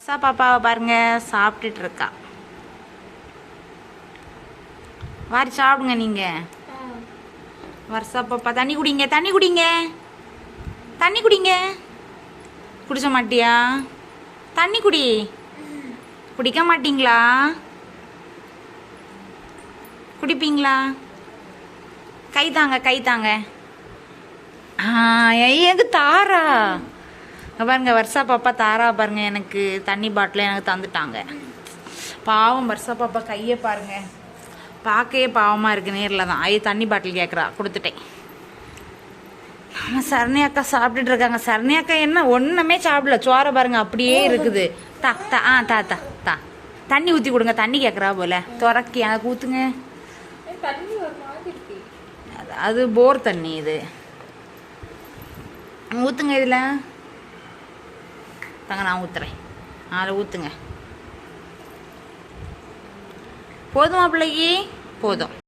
பாப்பாவை பாருங்க சாப்பிட்டுட்டு இருக்கா. வாரி சாப்பிடுங்க நீங்க. வருஷா பாப்பா தண்ணி குடிங்க, தண்ணி குடிங்க, தண்ணி குடிங்க. குடிச்ச மாட்டியா? தண்ணி குடி. குடிக்க மாட்டீங்களா? குடிப்பீங்களா? கை தாங்க, கை தாங்க. எனக்கு தாரா பாருங்க, வருஷா பாப்பா தாரா பாருங்க, எனக்கு தண்ணி பாட்டில் எனக்கு தந்துட்டாங்க. பாவம் வருஷா பாப்பா கையை பாருங்க, பார்க்கவே பாவமாக இருக்குது. நேரில் தான் தண்ணி பாட்டில் கேட்குறா, கொடுத்துட்டேன். ஆமாம், சரணி அக்கா சாப்பிட்டுட்டு இருக்காங்க. சரணி அக்கா என்ன ஒன்றுமே சாப்பிடல, சோறை பாருங்க அப்படியே இருக்குது. தா தா தா தா தா தண்ணி ஊற்றி கொடுங்க, தண்ணி கேட்குறா போல. துறக்கி எனக்கு ஊற்றுங்க. அது போர் தண்ணி, இது ஊற்றுங்க. இதில் தாங்க, நான் ஊற்றுறேன். அதில் ஊற்றுங்க. போதுமா பிள்ளைக்கு? போதும்.